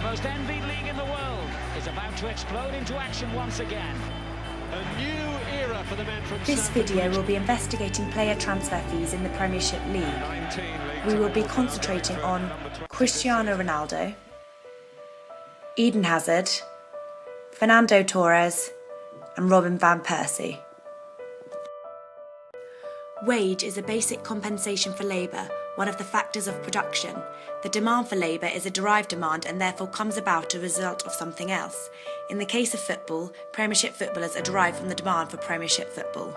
most envied league in the world is about to explode into action once again. A new era for the men from This video will be investigating player transfer fees in the Premiership League. We will be concentrating on Cristiano Ronaldo, Eden Hazard, Fernando Torres and Robin van Persie. Wage is a basic compensation for labour, one of the factors of production. The demand for labour is a derived demand and therefore comes about as a result of something else. In the case of football, Premiership footballers are derived from the demand for Premiership football.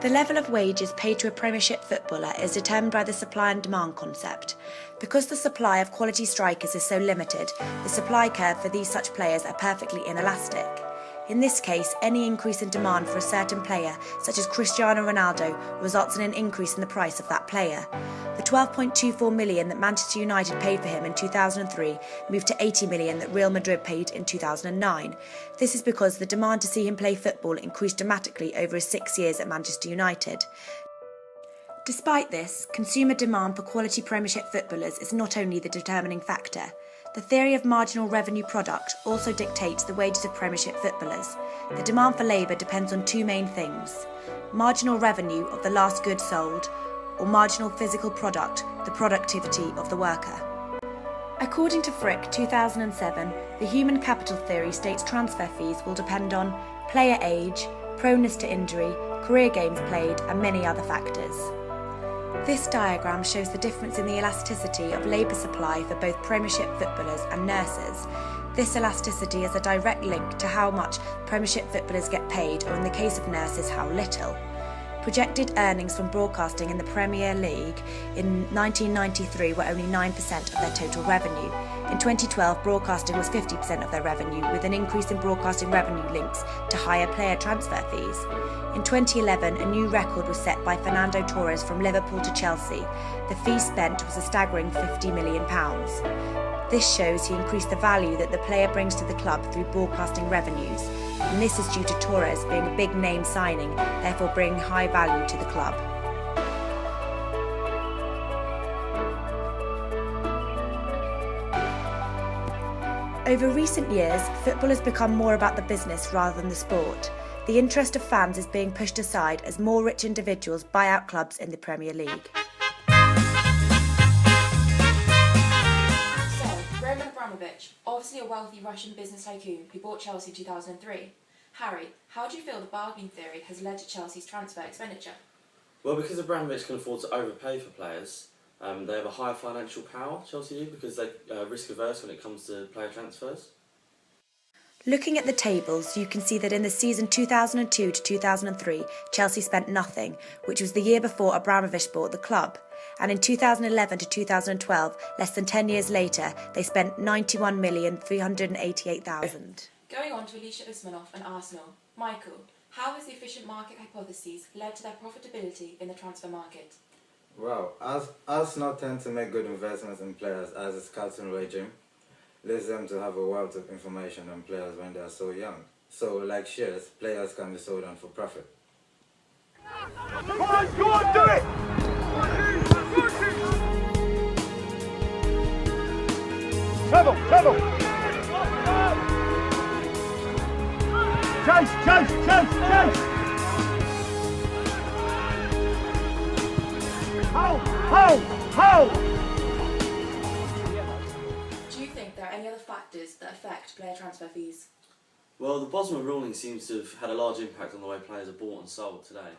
The level of wages paid to a Premiership footballer is determined by the supply and demand concept. Because the supply of quality strikers is so limited, the supply curve for these such players are perfectly inelastic. In this case, any increase in demand for a certain player, such as Cristiano Ronaldo, results in an increase in the price of that player. The 12.24 million that Manchester United paid for him in 2003 moved to 80 million that Real Madrid paid in 2009. This is because the demand to see him play football increased dramatically over his 6 years at Manchester United. Despite this, consumer demand for quality Premiership footballers is not only the determining factor. The theory of marginal revenue product also dictates the wages of Premiership footballers. The demand for labour depends on two main things: marginal revenue of the last good sold, or marginal physical product, the productivity of the worker. According to Frick 2007, the human capital theory states transfer fees will depend on player age, proneness to injury, career games played and many other factors. This diagram shows the difference in the elasticity of labour supply for both Premiership footballers and nurses. This elasticity is a direct link to how much Premiership footballers get paid, or in the case of nurses, how little. Projected earnings from broadcasting in the Premier League in 1993 were only 9% of their total revenue. In 2012, broadcasting was 50% of their revenue, with an increase in broadcasting revenue links to higher player transfer fees. In 2011, a new record was set by Fernando Torres from Liverpool to Chelsea. The fee spent was a staggering £50 million. This shows he increased the value that the player brings to the club through broadcasting revenues, and this is due to Torres being a big name signing, therefore bringing high value to the club. Over recent years, football has become more about the business rather than the sport. The interest of fans is being pushed aside as more rich individuals buy out clubs in the Premier League. Obviously a wealthy Russian business tycoon who bought Chelsea in 2003. Harry, how do you feel the bargaining theory has led to Chelsea's transfer expenditure? Well, because Abramovich can afford to overpay for players, they have a higher financial power, Chelsea do, because they're risk averse when it comes to player transfers. Looking at the tables, you can see that in the season 2002 to 2003, Chelsea spent nothing, which was the year before Abramovich bought the club. And in 2011 to 2012, less than 10 years later, they spent £91,388,000. Going on to Alicia Usmanov and Arsenal. Michael, how has the efficient market hypothesis led to their profitability in the transfer market? Well, Arsenal tend to make good investments in players as a scouting regime leads them to have a wealth of information on players when they are so young. So, like shares, players can be sold on for profit. Come on, do it! Treble! Chase! Hold! Do you think there are any other factors that affect player transfer fees? Well, the Bosman ruling seems to have had a large impact on the way players are bought and sold today.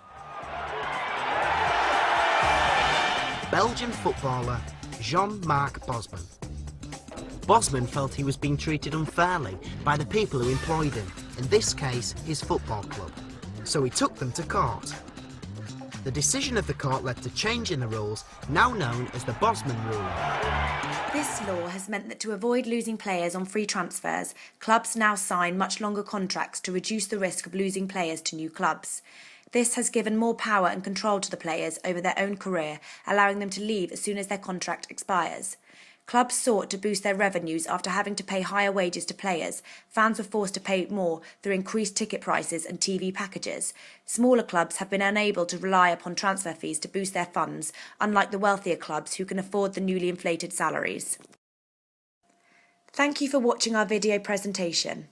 Belgian footballer Jean-Marc Bosman. Bosman felt he was being treated unfairly by the people who employed him, in this case his football club, so he took them to court. The decision of the court led to change in the rules, now known as the Bosman Rule. This law has meant that to avoid losing players on free transfers, clubs now sign much longer contracts to reduce the risk of losing players to new clubs. This has given more power and control to the players over their own career, allowing them to leave as soon as their contract expires. Clubs sought to boost their revenues after having to pay higher wages to players. Fans were forced to pay more through increased ticket prices and TV packages. Smaller clubs have been unable to rely upon transfer fees to boost their funds, unlike the wealthier clubs who can afford the newly inflated salaries. Thank you for watching our video presentation.